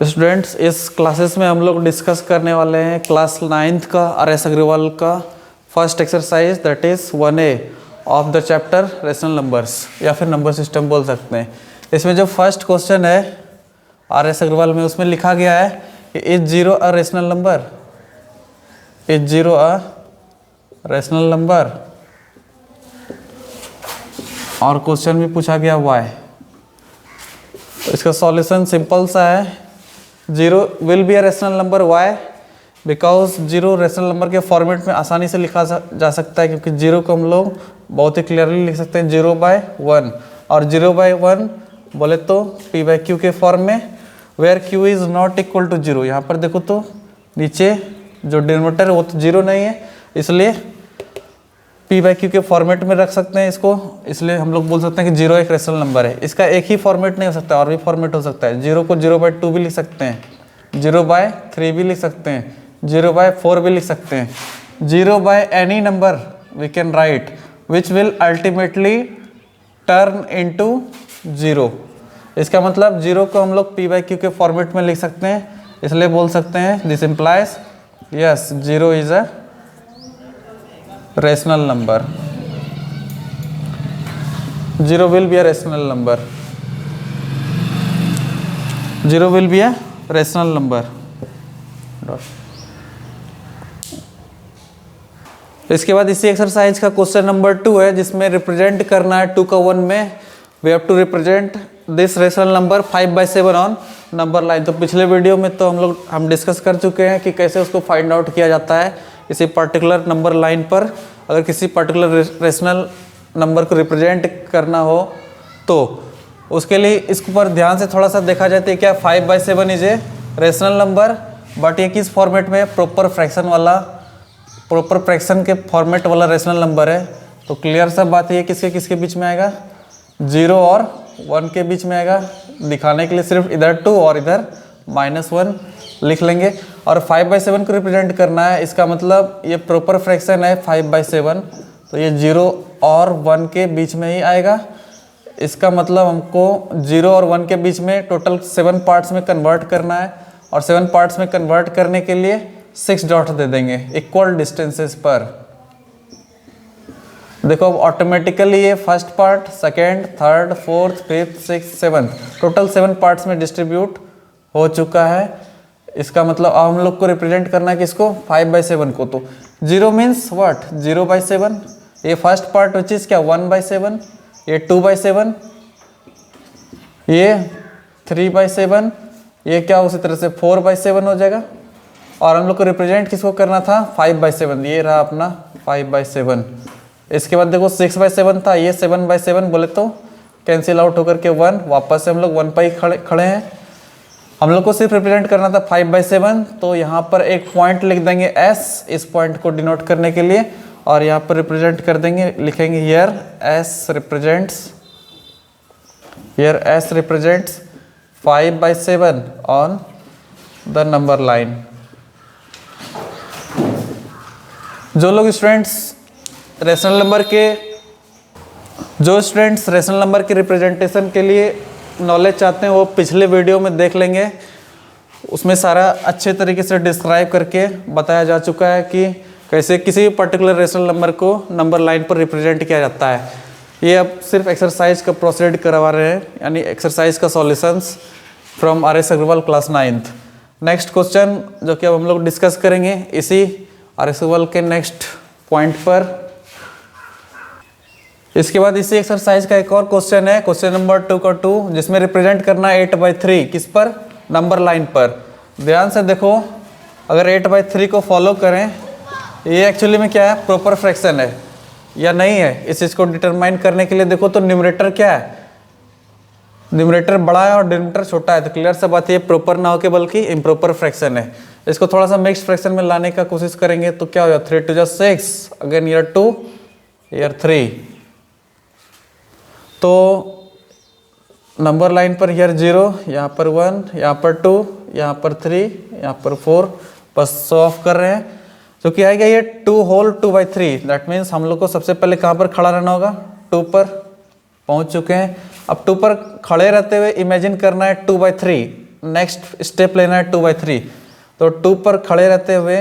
Students, इस classes में हम लोग डिस्कस करने वाले हैं क्लास 9th का आर.एस. अग्रवाल का first exercise, that is 1A of the chapter rational numbers या फिर नंबर सिस्टम बोल सकते हैं। इसमें जो फर्स्ट क्वेश्चन है आर.एस. अग्रवाल में, उसमें लिखा गया है कि is zero a rational number, is zero a rational number, और क्वेश्चन भी पूछा गया वाई। तो इसका सॉल्यूशन सिंपल सा है, zero will be a rational number, why because zero rational number के फॉर्मेट में आसानी से लिखा जा सकता है, क्योंकि जीरो को हम लोग बहुत ही क्लियरली लिख सकते हैं 0/1, और 0/1 बोले तो p/q के फॉर्म में, where q is not equal to 0। यहाँ पर देखो तो नीचे जो डिनोमिनेटर है वो तो 0 नहीं है, इसलिए p/q के फॉर्मेट में रख सकते हैं इसको। इसलिए हम लोग बोल सकते हैं कि 0 एक रेशनल नंबर है। इसका एक ही फॉर्मेट नहीं हो सकता, और भी फॉर्मेट हो सकता है। 0 को 0/2 भी लिख सकते हैं, 0/3 भी लिख सकते हैं, 0/4 भी लिख सकते हैं। 0/any number we can write which will ultimately turn into 0। इसका मतलब 0 को हम लोग p/q के फॉर्मेट में लिख सकते हैं, इसलिए बोल सकते हैं this implies yes 0 is a rational number, 0 will be a rational number, 0 will be a rational number। इसके बाद इसी एक्सरसाइज का क्वेश्चन नंबर 2 है, जिसमें रिप्रेजेंट करना है 2 का 1 में we have to represent this rational number 5/7 on number line. तो पिछले वीडियो में तो हम डिस्कस कर चुके हैं कि कैसे उसको फाइंड आउट किया जाता है किसी पर्टिकुलर नंबर लाइन पर। अगर किसी पर्टिकुलर रेशनल नंबर को रिप्रेजेंट करना हो तो उसके लिए इसके ऊपर ध्यान से थोड़ा सा देखा जाता है। क्या 5/7 is a rational number, but ये किस फॉर्मेट में, प्रॉपर फ्रैक्शन वाला, प्रॉपर फ्रैक्शन के फॉर्मेट वाला रेशनल नंबर है। तो क्लियर सा बात है, किसके किसके बीच में आएगा, 0 और 1 के बीच में आएगा। दिखाने के लिए सिर्फ इधर 2 और इधर -1 लिख लेंगे। और 5/7 को रिप्रेजेंट करना है, इसका मतलब ये प्रॉपर फ्रैक्शन है 5/7, तो ये 0 और 1 के बीच में ही आएगा। इसका मतलब हमको 0 और 1 के बीच में टोटल 7 पार्ट्स में कन्वर्ट करना है, और 7 पार्ट्स में कन्वर्ट करने के लिए 6 डॉट दे देंगे इक्वल डिस्टेंसेस पर। देखो अब ऑटोमेटिकली ये first part, second, third, fourth, fifth, six, 7 total 7 parts में डिस्ट्रीब्यूट हो चुका है। इसका मतलब अब हम लोग को रिप्रेजेंट करना है किसको, 5/7 को। तो 0 मीन्स व्हाट, 0/7। ये फर्स्ट पार्ट विच इज क्या 1/7, ये 2/7, ये 3/7, ये क्या उसी तरह से 4/7 हो जाएगा। और हम लोग को रिप्रेजेंट किसको करना था, 5/7, ये रहा अपना 5/7। इसके बाद देखो 6/7 था, ये 7/7 बोले तो कैंसिल आउट होकर के 1, वापस से हम लोग 1 पर ही खड़े हैं। हम लोग को सिर्फ रिप्रेजेंट करना था 5/7, तो यहाँ पर एक पॉइंट लिख देंगे S, इस पॉइंट को डिनोट करने के लिए, और यहाँ पर रिप्रेजेंट कर देंगे, लिखेंगे here S represents 5/7 on the number line. जो लोग स्टूडेंट्स रेशनल नंबर के रिप्रेजेंटेशन के लिए नॉलेज चाहते हैं, वो पिछले वीडियो में देख लेंगे। उसमें सारा अच्छे तरीके से डिस्क्राइब करके बताया जा चुका है कि कैसे किसी पर्टिकुलर रेशनल नंबर को नंबर लाइन पर रिप्रेजेंट किया जाता है। ये अब सिर्फ एक्सरसाइज का प्रोसीड करवा रहे हैं, यानी एक्सरसाइज का solutions from R S. Agarwal class 9th। Next question जो कि अब हम लोग डिस्कस करेंगे इसी आर.एस. अग्रवाल के नेक्स्ट पॉइंट पर। इसके बाद इसी एक्सरसाइज का एक और क्वेश्चन है, क्वेश्चन नंबर 2 का 2, जिसमें रिप्रेजेंट करना है 8/3 किस पर, नंबर लाइन पर। ध्यान से देखो, अगर 8/3 को फॉलो करें, ये एक्चुअली में क्या है, प्रॉपर फ्रैक्शन है या नहीं है, इस चीज़ को डिटरमाइन करने के लिए देखो तो न्यूमरेटर क्या है, न्यूमरेटर बड़ा है और डिनोमिनेटर छोटा है। तो क्लियर सा बात है, प्रॉपर ना होके बल्कि इम्प्रॉपर फ्रैक्शन है। इसको थोड़ा सा मिक्स फ्रैक्शन में लाने का कोशिश करेंगे तो क्या होगा, 3 2 6, अगेन ईयर 2 ईयर 3। तो नंबर लाइन पर ईयर 0, यहाँ पर 1, यहाँ पर 2, यहाँ पर 3, यहाँ पर 4, बस शो ऑफ कर रहे हैं। तो क्या आएगा ये 2 होल 2/3, दैट मीन्स हम लोग को सबसे पहले कहाँ पर खड़ा रहना होगा, 2 पर पहुँच चुके हैं। अब 2 पर खड़े रहते हुए इमेजिन करना है 2/3, नेक्स्ट स्टेप लेना है 2/3। तो 2 पर खड़े रहते हुए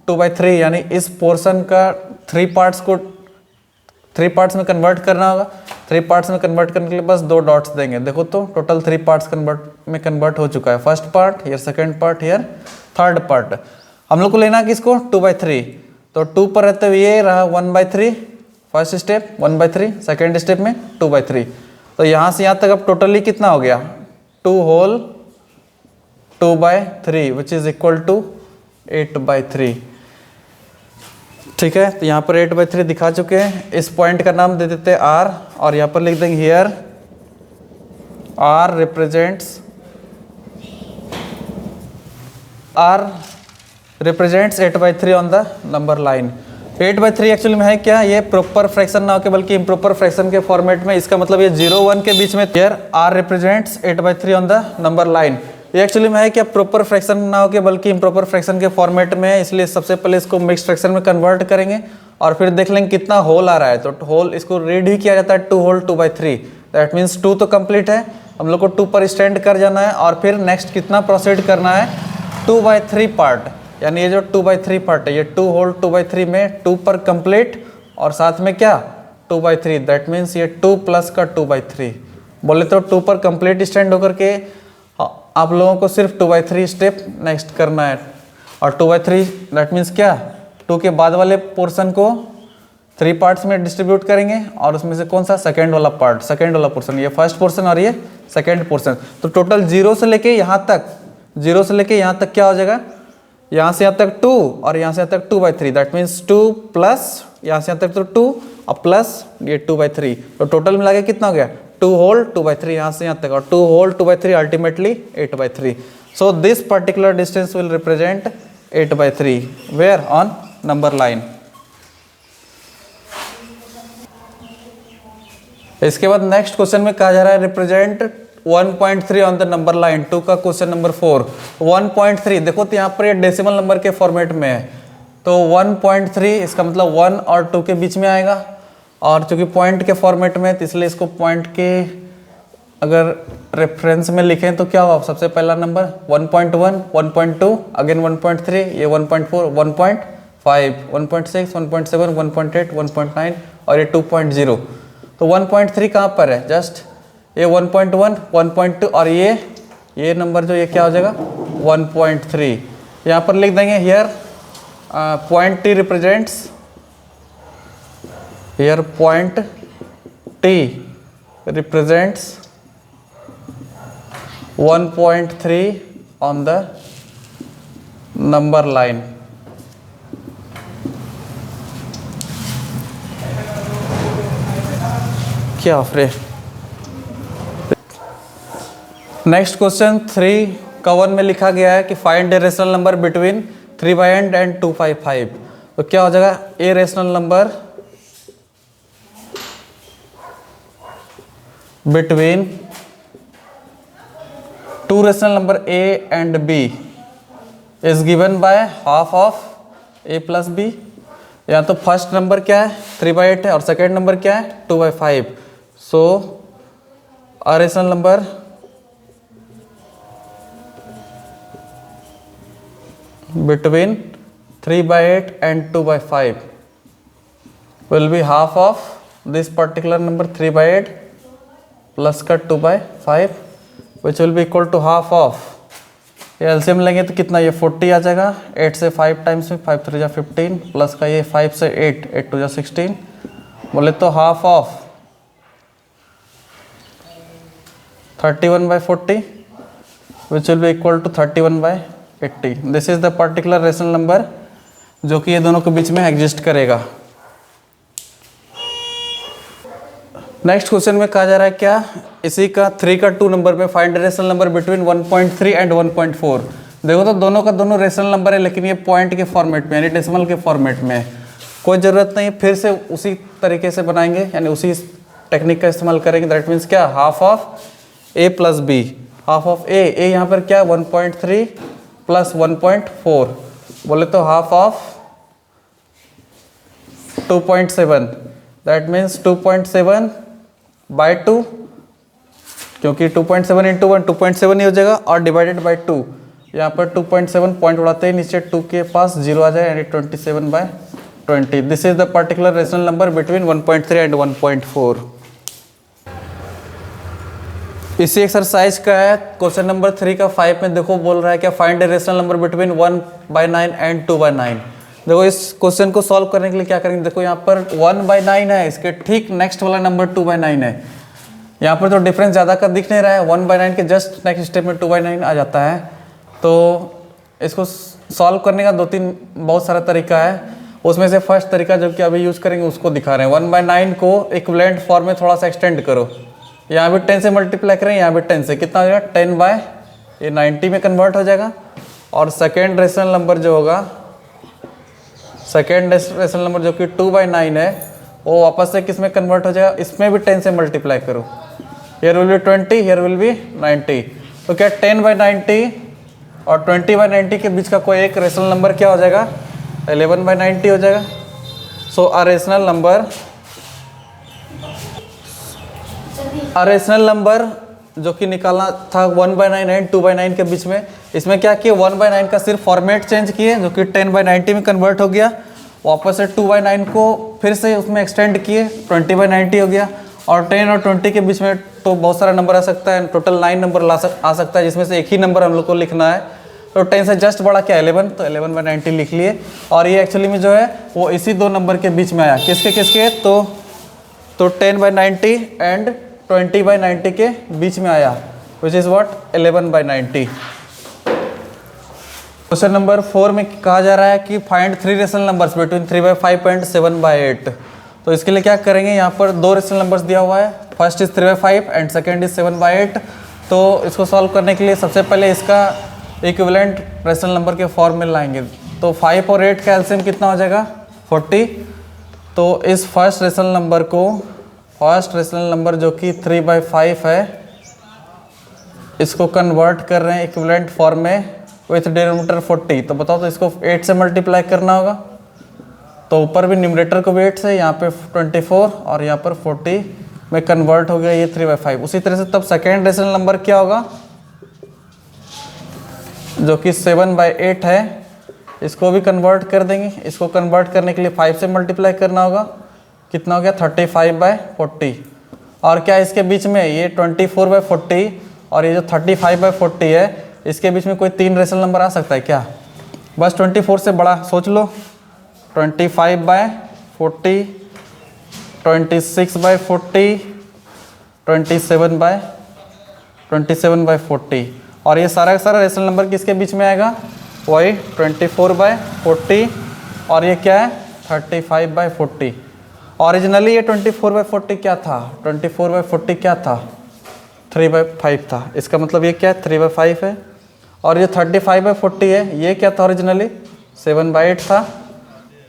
2/3 यानी इस पोर्शन का 3 पार्ट्स को 3 पार्ट्स में कन्वर्ट करना होगा। 3 पार्ट्स में कन्वर्ट करने के लिए बस 2 डॉट्स देंगे। देखो तो टोटल 3 पार्ट्स कन्वर्ट हो चुका है। First part here, second part here, third part. हम लोग को लेना किसको 2/3। तो 2 पर रहते हुए ये रहा 1/3 फर्स्ट स्टेप, 1/3 सेकेंड स्टेप में 2/3। तो यहाँ से यहाँ तक अब टोटली कितना हो गया 2 whole 2/3 which is equal to 8/3। ठीक है, तो यहाँ पर 8/3 दिखा चुके हैं। इस पॉइंट का नाम दे देते हैं R और यहाँ पर लिख देंगे here R represents 8/3 on the number line. 8/3 actually में है क्या, ये प्रॉपर फ्रैक्शन ना होकर बल्कि इम्प्रॉपर फ्रैक्शन के फॉर्मेट में। इसका मतलब ये 0-1 के बीच में here R represents 8/3 on the number line. ये एक्चुअली में है क्या, प्रॉपर फ्रैक्शन ना होकर बल्कि इम्प्रॉपर फ्रैक्शन के फॉर्मेट में है, इसलिए सबसे पहले इसको मिक्स फ्रैक्शन में कन्वर्ट करेंगे और फिर देख लेंगे कितना होल आ रहा है। तो होल इसको रीड ही किया जाता है 2 होल 2/3। दैट मीन्स 2 तो कंप्लीट है, हम लोग को 2 पर स्टैंड कर जाना है और फिर नेक्स्ट कितना प्रोसीड करना है 2/3 पार्ट। यानी ये जो 2/3 पार्ट है ये 2 होल 2/3 में 2 पर कंप्लीट और साथ में क्या 2/3। दैट मीन्स ये 2 प्लस का 2/3 बोले तो 2 पर कंप्लीट स्टैंड होकर के आप लोगों को सिर्फ 2/3 स्टेप नेक्स्ट करना है। और 2/3 दैट मीन्स क्या 2 के बाद वाले पोर्शन को 3 पार्ट्स में डिस्ट्रीब्यूट करेंगे और उसमें से कौन सा सेकेंड वाला पार्ट, सेकेंड वाला पोर्शन, ये फर्स्ट पोर्शन और ये सेकेंड पोर्शन। तो टोटल 0 से लेके यहाँ तक, 0 से लेके यहाँ तक क्या हो जाएगा, यहाँ से यहाँ तक 2 और यहाँ से यहाँ तक 2/3। दैट मीन्स 2 प्लस यहाँ से यहाँ तक तो 2 और प्लस ये 2/3। तो टोटल मिला के कितना हो गया 2 होल 2/3 यहाँ से यहाँ तक और 2 whole 2/3 ultimately 8/3। So this particular distance will represent 8/3 where on number line. इसके बाद नेक्स्ट क्वेश्चन में कहा जा रहा है represent 1.3 on the number line. 2 का क्वेश्चन नंबर 4 1.3। देखो तो यहाँ पर ये डेसिमल नंबर के फॉर्मेट में है तो 1.3 इसका मतलब 1 और 2 के बीच में आएगा और चूंकि पॉइंट के फॉर्मेट में तो इसलिए इसको पॉइंट के अगर रेफरेंस में लिखें तो क्या होगा, सबसे पहला नंबर 1.1 1.2 अगेन 1.3 ये 1.4 1.5 1.6 1.7 1.8 1.9 और ये 2.0। तो 1.3 कहाँ पर है, जस्ट ये 1.1 1.2 और ये नंबर जो ये क्या हो जाएगा 1.3। यहाँ पर लिख देंगे here point T represents here point T represents 1.3 on the number line। क्या फ्रे नेक्स्ट क्वेश्चन 3 का 1 में लिखा गया है कि find A rational number between 3/n and 255। तो क्या हो जाएगा ए rational number between 2 rational number A and B is given by half of A plus B। या तो फर्स्ट नंबर क्या है 3/8 है और सेकेंड नंबर क्या है 2/5। सो a rational number between 3/8 and 2/5 will be half of this particular number 3/8 plus का 2/5 which will be equal to half of, ये एलसीएम लेंगे तो कितना ये 40 आ जाएगा। 8 से 5 टाइम्स में 5 3 जा 15 प्लस का ये 5 से 8 8 2 जा 16 बोले तो half of 31/40 which will be equal to 31/80। This is the particular rational number जो कि ये दोनों के बीच में एग्जिस्ट करेगा। नेक्स्ट क्वेश्चन में कहा जा रहा है क्या, इसी का 3 का 2 नंबर में find rational number between 1.3 and 1.4। देखो तो दोनों का दोनों रेशनल नंबर है लेकिन ये पॉइंट के फॉर्मेट में यानी डेसिमल के फॉर्मेट में है। कोई ज़रूरत नहीं, फिर से उसी तरीके से बनाएंगे यानी उसी टेक्निक का इस्तेमाल करेंगे। दैट मीन्स क्या half of A plus B, half of A यहाँ पर क्या 1.3 प्लस 1.4 बोले तो half of 2.7। That means 2.7 by 2 क्योंकि 2.7 इंटू 1 2.7 ही हो जाएगा और डिवाइडेड बाई 2, यहाँ पर 2.7 पॉइंट उड़ाते ही नीचे 2 के पास 0 आ जाए यानी 27/20। This is the particular rational number between 1.3 and 1.4। इसी एक्सरसाइज का है क्वेश्चन नंबर 3 का 5 में देखो बोल रहा है क्या, find A rational number between 1/9 and 2/9। देखो इस क्वेश्चन को सॉल्व करने के लिए क्या करेंगे, देखो यहाँ पर 1/9 है, इसके ठीक नेक्स्ट वाला नंबर 2/9 है। यहाँ पर तो डिफरेंस ज़्यादा का दिख नहीं रहा है, 1/9 के जस्ट नेक्स्ट स्टेप में 2/9 आ जाता है। तो इसको सॉल्व करने का 2-3 बहुत सारा तरीका है, उसमें से फर्स्ट तरीका जो कि अभी यूज़ करेंगे उसको दिखा रहे हैं। 1/9 को इक्विवेलेंट फॉर्म में थोड़ा सा एक्सटेंड करो, यहाँ भी 10 से मल्टीप्लाई करें, यहाँ भी 10 से, कितना हो जाएगा 10/90 में कन्वर्ट हो जाएगा। और सेकेंड रेशनल नंबर जो होगा, सेकेंड रेशनल नंबर जो कि 2/9 है, वो वापस से किस में कन्वर्ट हो जाएगा, इसमें भी 10 से मल्टीप्लाई करो, here will be 20, here will be 90। तो क्या 10/90 और 20/90 के बीच का कोई एक रेशनल नंबर क्या हो जाएगा, 11/90 हो जाएगा। सो अ रेशनल नंबर जो कि निकालना था 1/9 एंड 2/9 के बीच में, इसमें क्या किया 1/9 का सिर्फ फॉर्मेट चेंज किए जो कि 10/90 में कन्वर्ट हो गया, वापस से 2/9 को फिर से उसमें एक्सटेंड किए 20/90 हो गया। और 10 और 20 के बीच में तो बहुत सारा नंबर आ सकता है, टोटल 9 नंबर आ सकता है, जिसमें से एक ही नंबर हम लोग को लिखना है। तो 10 से जस्ट बड़ा क्या 11, तो 11/90 लिख लिए। और ये एक्चुअली में जो है वो इसी दो नंबर के बीच में आया, किसके किसके, तो 10/90 एंड 20/90 के बीच में आया, which is what 11/90। Question number 4 में कहा जा रहा है कि find 3 rational numbers between 3/5 and 7/8। तो इसके लिए क्या करेंगे, यहाँ पर 2 रेशनल नंबर्स दिया हुआ है, first is 3/5 and second is 7/8। तो इसको सॉल्व करने के लिए सबसे पहले इसका इक्विवेलेंट रेशनल नंबर के फॉर्म में लाएंगे। तो 5 और 8 का एलसीएम कितना हो जाएगा 40। तो इस फर्स्ट रेशनल नंबर जो कि 3/5 है, इसको कन्वर्ट कर रहे हैं इक्विवेलेंट फॉर्म में विथ डिनोमिनेटर 40। तो बताओ, तो इसको 8 से मल्टीप्लाई करना होगा, तो ऊपर भी न्यूमरेटर को भी 8 से, यहाँ पे 24 और यहाँ पर 40 में कन्वर्ट हो गया ये 3/5। उसी तरह से तब सेकेंड रेशनल नंबर क्या होगा जो कि 7/8 है, इसको भी कन्वर्ट कर देंगे। इसको कन्वर्ट करने के लिए 5 से मल्टीप्लाई करना होगा, कितना हो गया 35/40। और क्या इसके बीच में ये 24/40 और ये जो 35/40 है, इसके बीच में कोई 3 रेशनल नंबर आ सकता है क्या, बस 24 से बड़ा सोच लो, 25/40, 26/40, 27/40। और ये सारा का सारा रेशनल नंबर किसके बीच में आएगा, वही 24/40 और ये क्या है 35/40। ओरिजिनली ये 24/40 क्या था, 24/40 क्या था 3/5 था, इसका मतलब ये क्या है 3/5 है। और ये 35/40 है, ये क्या था ओरिजिनली 7/8 था।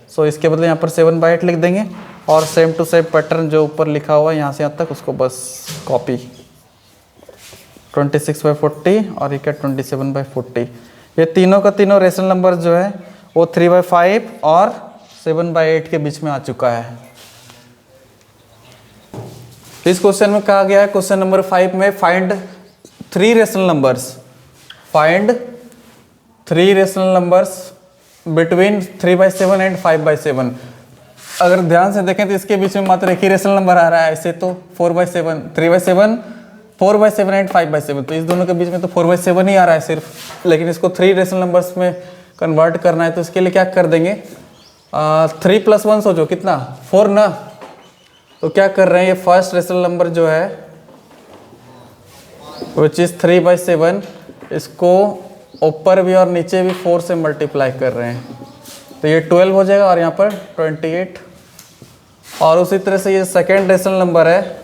सो इसके बदले यहाँ पर 7/8 लिख देंगे और सेम टू सेम पैटर्न जो ऊपर लिखा हुआ है यहाँ से यहाँ तक उसको बस कॉपी, 26/40 और ये क्या 27/40। ये तीनों का तीनों रेशनल नंबर जो है वो 3/5 और 7/8 के बीच में आ चुका है। इस क्वेश्चन में कहा गया है क्वेश्चन नंबर 5 में find 3 rational numbers, find 3 rational numbers between 3/7 and 5/7। अगर ध्यान से देखें तो इसके बीच में मात्र एक ही रेशनल नंबर आ रहा है, ऐसे तो 4/7, 3/7, 4/7 एंड 5/7, तो इस दोनों के बीच में तो 4/7 ही आ रहा है सिर्फ। लेकिन इसको 3 रेशनल नंबर्स में कन्वर्ट करना है, तो इसके लिए क्या कर देंगे 3 + 1 सोचो कितना 4 ना। तो क्या कर रहे हैं, ये फर्स्ट रेशनल नंबर जो है विच इज 3/7, इसको ऊपर भी और नीचे भी 4 से मल्टीप्लाई कर रहे हैं, तो ये 12 हो जाएगा और यहाँ पर 28। और उसी तरह से ये सेकेंड रेशनल नंबर है,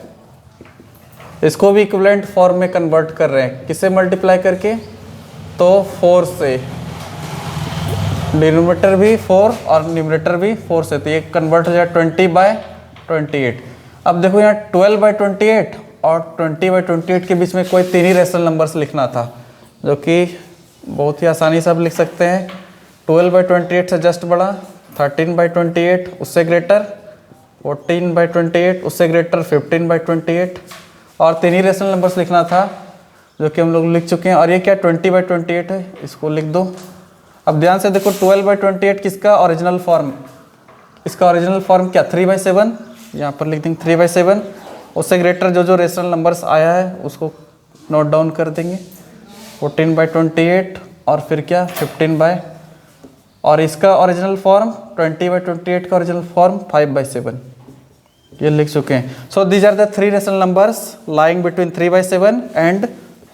इसको भी इक्विवेलेंट फॉर्म में कन्वर्ट कर रहे हैं, किससे मल्टीप्लाई करके, तो 4 से, डिनोमिनेटर भी 4 और न्यूमरेटर भी 4 से, तो ये कन्वर्ट हो जाएगा 20/28। अब देखो यहाँ 12/28 और 20/28 के बीच में कोई 3 ही रेशनल नंबर्स लिखना था, जो कि बहुत ही आसानी से आप लिख सकते हैं। 12/28 से जस्ट बड़ा, 13/28 उससे ग्रेटर, 14/28 उससे ग्रेटर, 15/28 और 3 ही रेशनल नंबर्स लिखना था जो कि हम लोग लिख चुके हैं। और ये क्या 20/28 है, इसको लिख दो। अब ध्यान से देखो 12/28 किसका ओरिजिनल फॉर्म, इसका ओरिजिनल फॉर्म क्या 3/7, यहाँ पर लिख देंगे 3/7। उससे ग्रेटर जो जो रेशनल नंबर्स आया है उसको नोट डाउन कर देंगे। 14/28 और फिर क्या 15 और इसका ओरिजिनल फॉर्म 20/28 का ओरिजिनल फॉर्म 5/7, ये लिख चुके हैं। So these are the 3 rational numbers lying between 3/7 and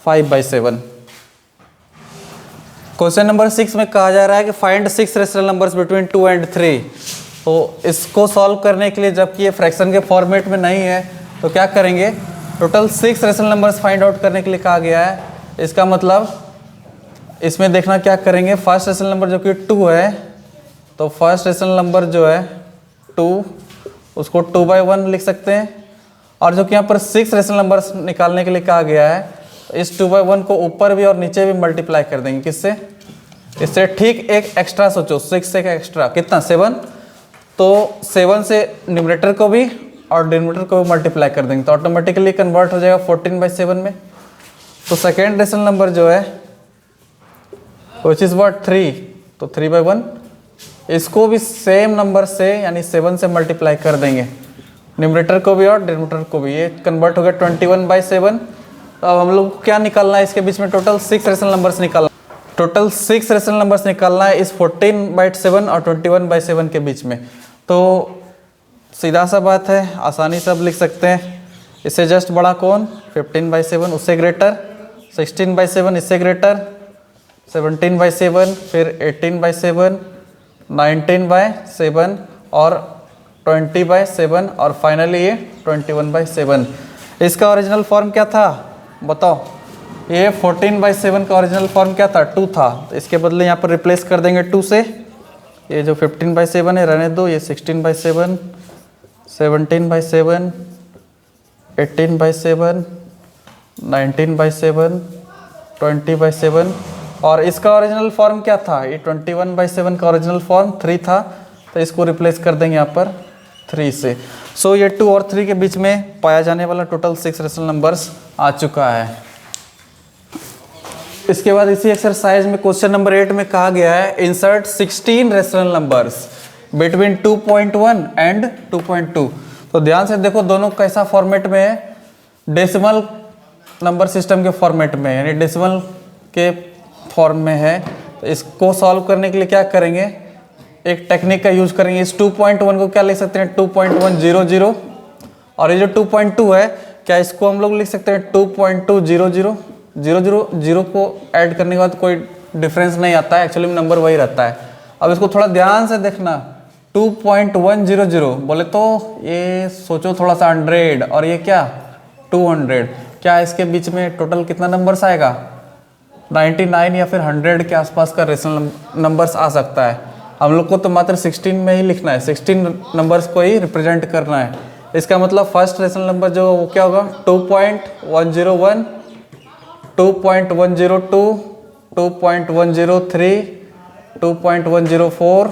5/7। Question number 6 में कहा जा रहा है कि find 6 rational numbers between 2 and 3। तो इसको सॉल्व करने के लिए, जबकि ये फ्रैक्शन के फॉर्मेट में नहीं है, तो क्या करेंगे, total 6 rational numbers find out करने के लिए कहा गया है। इसका मतलब इसमें देखना क्या करेंगे, फर्स्ट रेशनल नंबर जो कि 2 है, तो फर्स्ट रेशनल नंबर जो है 2, उसको 2/1 लिख सकते हैं। और जो कि यहाँ पर 6 रेशनल नंबर्स निकालने के लिए कहा गया है, तो इस 2/1 को ऊपर भी और नीचे भी मल्टीप्लाई कर देंगे। किससे, इससे ठीक एक एक्स्ट्रा सोचो, 6 से का एक्स्ट्रा कितना 7, तो 7 से न्यूमरेटर को भी और डिनोमिनेटर को भी मल्टीप्लाई कर देंगे, तो ऑटोमेटिकली कन्वर्ट हो जाएगा 14/7 में। तो सेकेंड रेशनल नंबर जो है विच इज व्हाट 3, तो 3/1, इसको भी सेम नंबर से यानी 7 से मल्टीप्लाई कर देंगे, न्यूमरेटर को भी और डिनोमिनेटर को भी, ये कन्वर्ट हो गया 21/7। तो अब हम लोग को क्या निकालना है, इसके बीच में टोटल 6 रेशनल नंबर्स निकालना, टोटल 6 रेशनल नंबर्स निकालना है इस 14/7 और 21/7 के बीच में। तो सीधा सा बात है, आसानी से अब लिख सकते हैं। इससे जस्ट बड़ा कौन 15/7, उससे ग्रेटर 16/7, इससे ग्रेटर 17/7, फिर 18/7, 19/7 और 20/7 और फाइनली ये 21/7। इसका ओरिजिनल फॉर्म क्या था बताओ, ये 14/7 का ओरिजिनल फॉर्म क्या था 2 था, तो इसके बदले यहाँ पर रिप्लेस कर देंगे 2 से। ये जो 15/7 है रहने दो, ये 16/7, 17/7, 18/7, 19/7, 20/7 और इसका ओरिजिनल फॉर्म क्या था, ये 21/7 का ओरिजिनल फॉर्म 3 था, तो इसको रिप्लेस कर देंगे यहाँ पर 3 से। सो ये 2 और 3 के बीच में पाया जाने वाला टोटल 6 रेशनल नंबर्स आ चुका है। इसके बाद इसी एक्सरसाइज में क्वेश्चन नंबर 8 में कहा गया है insert 16 rational numbers between 2.1 and 2.2। तो ध्यान से देखो दोनों कैसा फॉर्मेट में है, डेसिमल नंबर सिस्टम के फॉर्मेट में, यानी डेसिमल के फॉर्म में है। तो इसको सॉल्व करने के लिए क्या करेंगे, एक टेक्निक का यूज करेंगे। इस 2.1 को क्या लिख सकते हैं 2.100 और ये जो 2.2 है क्या इसको हम लोग लिख सकते हैं 2.200। 0 को ऐड करने के बाद कोई डिफरेंस नहीं आता है, एक्चुअली नंबर वही रहता है। अब इसको थोड़ा ध्यान से देखना, 2.100 बोले तो ये सोचो थोड़ा सा 100 और ये क्या 200, क्या इसके बीच में टोटल कितना नंबर्स आएगा 99 या फिर 100 के आसपास का रेशनल नंबर्स आ सकता है। हम लोग को तो मात्र 16 में ही लिखना है, 16 नंबर्स को ही रिप्रेजेंट करना है। इसका मतलब फर्स्ट रेशनल नंबर जो वो क्या होगा 2.101, 2.102, 2.103, 2.104,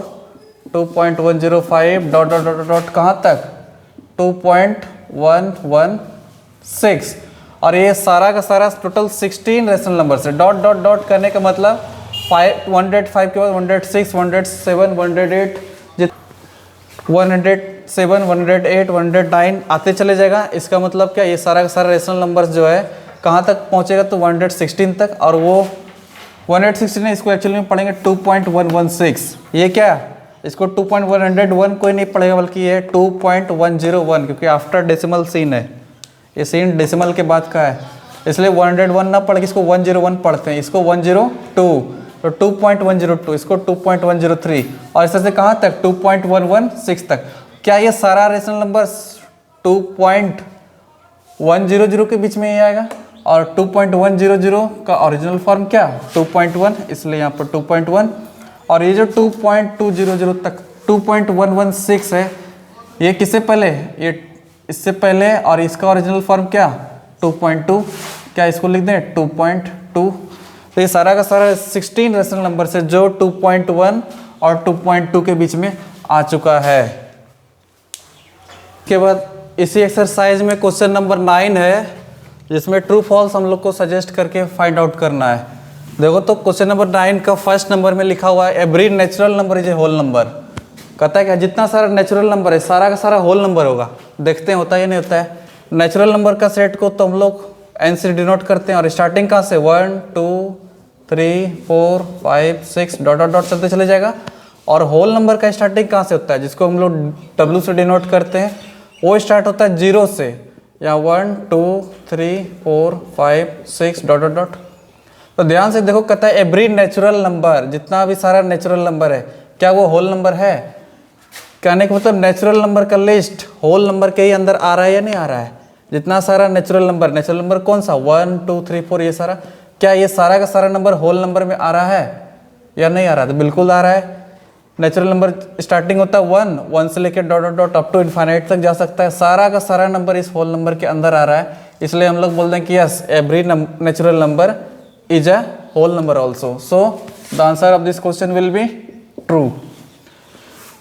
2.105 डॉट डॉट डॉट डॉट कहाँ तक 2.116 और ये सारा का सारा टोटल 16 रेशनल नंबर है। डॉट डॉट डॉट करने का मतलब 105 के बाद 106, 107, 108, 107, 108, 109 आते चले जाएगा। इसका मतलब क्या, ये सारा का सारा रेशनल नंबर्स जो है कहाँ तक पहुँचेगा तो 116 तक, और वो 116 है, इसको एक्चुअली में पढ़ेंगे 2.116। ये क्या, इसको 2.101 कोई नहीं पढ़ेगा बल्कि ये 2.101, क्योंकि आफ्टर डेसिमल सीन है, ये सीन डेसिमल के बाद का है, इसलिए 101 ना पढ़ के इसको 101 पढ़ते हैं, इसको 102, तो 2.102, इसको 2.103 और इस तरह से कहाँ तक 2.116 तक। क्या ये सारा रेशनल नंबर 2.100 के बीच में ही आएगा, और 2.100 का ओरिजिनल फॉर्म क्या 2.1, इसलिए यहाँ पर 2.1, और ये जो 2.200 तक 2.116 है, ये किससे पहले, ये इससे पहले, और इसका ओरिजिनल फॉर्म क्या 2.2, क्या इसको लिख दें 2.2। तो ये सारा का सारा 16 रेशनल नंबर से जो 2.1 और 2.2 के बीच में आ चुका है। इसके बाद इसी एक्सरसाइज में क्वेश्चन नंबर 9 है जिसमें ट्रू फॉल्स हम लोग को सजेस्ट करके फाइंड आउट करना है। देखो तो क्वेश्चन नंबर 9 का फर्स्ट नंबर में लिखा हुआ है every natural number is a whole number. कहता है क्या जितना सारा नेचुरल नंबर है सारा का सारा होल नंबर होगा। देखते हैं होता है या नहीं होता है। नेचुरल नंबर का सेट को तो हम लोग एन से डिनोट करते हैं और स्टार्टिंग कहाँ से 1 2 3 4 5 6 डॉट डॉट डॉट चलते चले जाएगा। और होल नंबर का स्टार्टिंग कहाँ से होता है जिसको हम लोग डब्ल्यू से डिनोट करते हैं, वो स्टार्ट होता है 0 से, या 1 2 3 4 5 6 डॉट डॉट डॉट। तो ध्यान से देखो, कहता है एवरी नेचुरल नंबर, जितना भी सारा नेचुरल नंबर है क्या वो होल नंबर है। कहने का मतलब नेचुरल नंबर का लिस्ट होल नंबर के ही अंदर आ रहा है या नहीं आ रहा है। जितना सारा नेचुरल नंबर कौन सा 1 2 3 4 ये सारा, क्या ये सारा का सारा नंबर होल नंबर में आ रहा है या नहीं आ रहा है। तो बिल्कुल आ रहा है। नेचुरल नंबर स्टार्टिंग होता है 1 से लेकर dot dot dot up to infinite तक जा सकता है। सारा का सारा नंबर इस होल नंबर के अंदर आ रहा है, इसलिए हम लोग बोलते हैं कि yes every natural number is a whole number also. So the answer of this question will be true.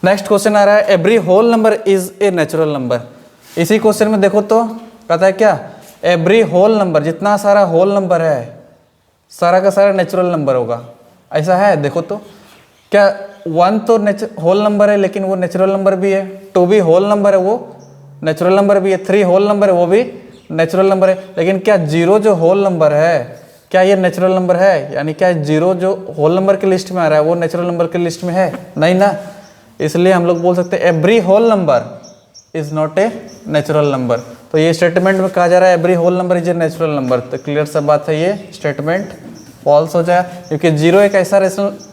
Next question आ रहा है every whole number is a natural number. इसी क्वेश्चन में देखो तो कहता है क्या एवरी होल नंबर, जितना सारा होल नंबर है सारा का सारा नेचुरल नंबर होगा। ऐसा है देखो तो, क्या 1 तो होल नंबर है लेकिन वो नेचुरल नंबर भी है, 2 भी होल नंबर है वो नेचुरल नंबर भी है, 3 होल नंबर है वो भी नेचुरल नंबर है। लेकिन क्या 0 जो होल नंबर है क्या ये नेचुरल नंबर है, यानी क्या 0 जो होल नंबर के लिस्ट में आ रहा है वो नेचुरल नंबर के लिस्ट में है नहीं ना। इसलिए हम लोग बोल सकते हैं every whole number is not a natural number. तो ये स्टेटमेंट में कहा जा रहा है every whole number is a natural number, तो क्लियर सब बात है, ये स्टेटमेंट फॉल्स हो जाए, क्योंकि 0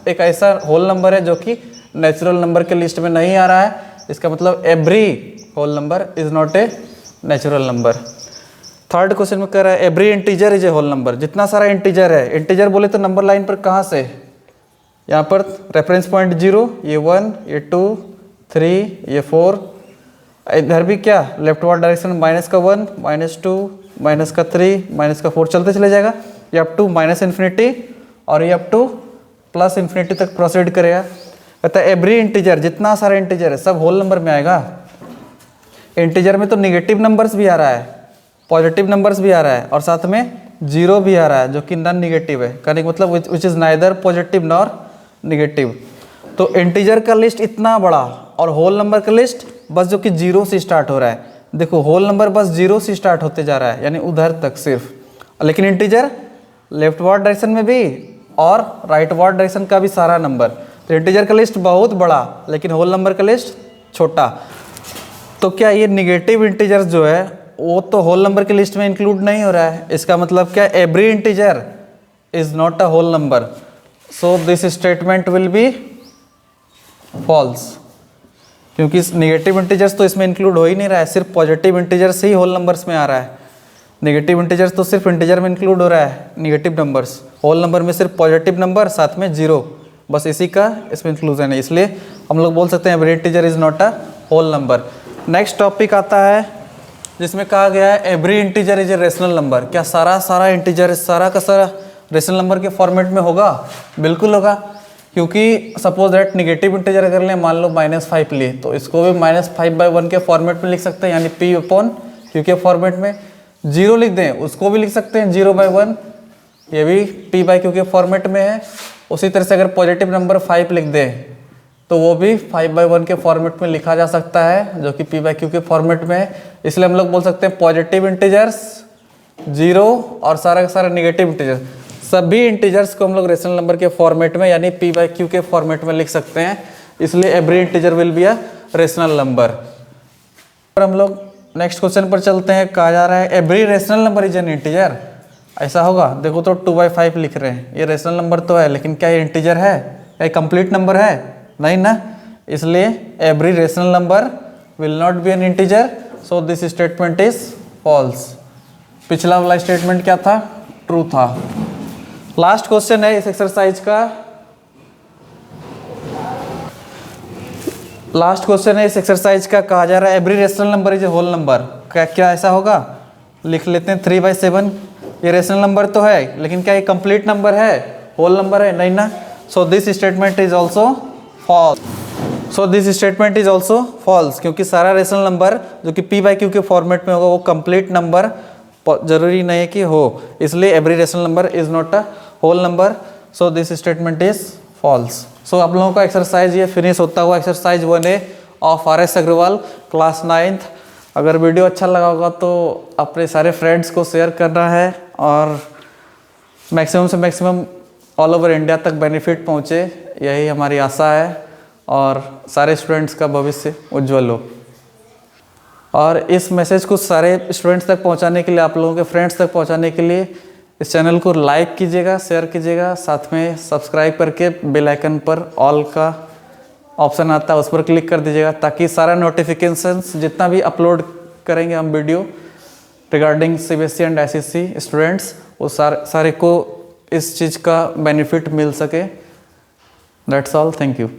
एक ऐसा होल नंबर है जो कि नेचुरल नंबर के लिस्ट में नहीं आ रहा है। इसका मतलब every whole number is not a natural number. Third question में कह रहा है every integer is a whole number. जितना सारा इंटीजर है, इंटीजर बोले तो नंबर लाइन पर कहाँ से, यहाँ पर रेफरेंस पॉइंट 0, ये 1, ये 2, 3, ये 4, इधर भी क्या लेफ्ट वार्ड डायरेक्शन माइनस का 1, माइनस 2, माइनस का 3, माइनस का 4 चलते चले जाएगा। ये अप टू माइनस इन्फिनिटी और ये अप टू प्लस इन्फिनिटी तक प्रोसीड करेगा। कहता है एवरी इंटीजर, जितना सारा इंटीजर है सब होल नंबर में आएगा। इंटीजर में तो निगेटिव नंबर्स भी आ रहा है, पॉजिटिव नंबर्स भी आ रहा है और साथ में 0 भी आ रहा है जो कि नॉन निगेटिव है। कहने का मतलब which is neither positive nor negative. तो इंटीजर का लिस्ट इतना बड़ा और होल नंबर का लिस्ट बस जो कि 0 से स्टार्ट हो रहा है। देखो होल नंबर बस 0 से स्टार्ट होते जा रहा है, यानी उधर तक सिर्फ, लेकिन इंटीजर लेफ्ट वार्ड डायरेक्शन में भी और राइट वार्ड डायरेक्शन का भी सारा नंबर। तो इंटीजर का लिस्ट बहुत बड़ा लेकिन होल नंबर का लिस्ट छोटा। तो क्या ये निगेटिव इंटीजर्स जो है वो तो होल नंबर के लिस्ट में इंक्लूड नहीं हो रहा है। इसका मतलब क्या every integer is not a whole number. So this statement will be false, क्योंकि निगेटिव इंटीजर्स तो इसमें इंक्लूड हो ही नहीं रहा है, सिर्फ पॉजिटिव इंटीजर्स ही होल नंबर्स में आ रहा है। नेगेटिव इंटीजर्स तो सिर्फ इंटीजर में इंक्लूड हो रहा है, निगेटिव नंबर्स। होल नंबर में सिर्फ पॉजिटिव नंबर साथ में 0, बस इसी का इसमें इंक्लूजन है। इसलिए हम लोग बोल सकते हैं every integer is not a whole number. Next topic आता है जिसमें कहा गया है every integer is a rational number. क्या सारा इंटीजर सारा का सारा रेशनल नंबर के फॉर्मेट में होगा? बिल्कुल होगा, क्योंकि सपोज दैट निगेटिव इंटीजर अगर लें, मान लो -5 लिए, तो इसको भी -5/1 के फॉर्मेट में लिख सकते हैं, यानी p/q के फॉर्मेट में। 0 लिख दें उसको भी लिख सकते हैं 0/1, ये भी p/q के फॉर्मेट में है। उसी तरह से अगर पॉजिटिव नंबर 5 लिख दें तो वो भी 5/1 के फॉर्मेट में लिखा जा सकता है, जो कि p/q के फॉर्मेट में है। इसलिए हम लोग बोल सकते हैं पॉजिटिव इंटीजर्स 0 और सारा का सारा निगेटिव इंटीजर्स, सभी इंटीजर्स को हम लोग रेशनल नंबर के फॉर्मेट में यानी p/q के फॉर्मेट में लिख सकते हैं। इसलिए every integer will be a rational number. हम लोग नेक्स्ट क्वेश्चन पर चलते हैं। कहा जा रहा है every rational number is an integer. ऐसा होगा? देखो तो 2/5 लिख रहे हैं, ये रेशनल नंबर तो है, लेकिन क्या ये इंटीजर है? क्या कंप्लीट नंबर है? नहीं ना। इसलिए every rational number will not be an integer, so this statement is false. पिछला वाला स्टेटमेंट क्या था? ट्रू था। लास्ट क्वेश्चन है इस एक्सरसाइज का, लास्ट क्वेश्चन है इस एक्सरसाइज का। कहा जा रहा है every rational number is a whole number. क्या ऐसा होगा? लिख लेते हैं 3/7। ये रेशनल नंबर तो है, लेकिन क्या ये कंप्लीट नंबर है? होल नंबर है? नहीं ना। So this statement is also false. So this statement is also false, क्योंकि सारा रेशनल नंबर जो कि p/q के फॉर्मेट में होगा वो कंप्लीट नंबर जरूरी नहीं है कि हो, इसलिए every rational number is not a whole number, so this statement is false. सो आप लोगों का एक्सरसाइज ये फिनिश होता हुआ exercise 1A of RS Agarwal class 9th। अगर वीडियो अच्छा लगा होगा तो अपने सारे फ्रेंड्स को शेयर करना है और मैक्सिमम से मैक्सिमम ऑल ओवर इंडिया तक बेनिफिट पहुँचे, यही हमारी आशा है और सारे स्टूडेंट्स का भविष्य उज्जवल हो। और इस मैसेज को सारे स्टूडेंट्स तक पहुंचाने के लिए, आप लोगों के फ्रेंड्स तक पहुंचाने के लिए इस चैनल को लाइक कीजिएगा, शेयर कीजिएगा, साथ में सब्सक्राइब करके बेल आइकन पर ऑल का ऑप्शन आता है उस पर क्लिक कर दीजिएगा, ताकि सारा नोटिफिकेशंस जितना भी अपलोड करेंगे हम video regarding CBSE and SSC students, वो सारे को इस चीज़ का बेनिफिट मिल सके। That's all, thank you.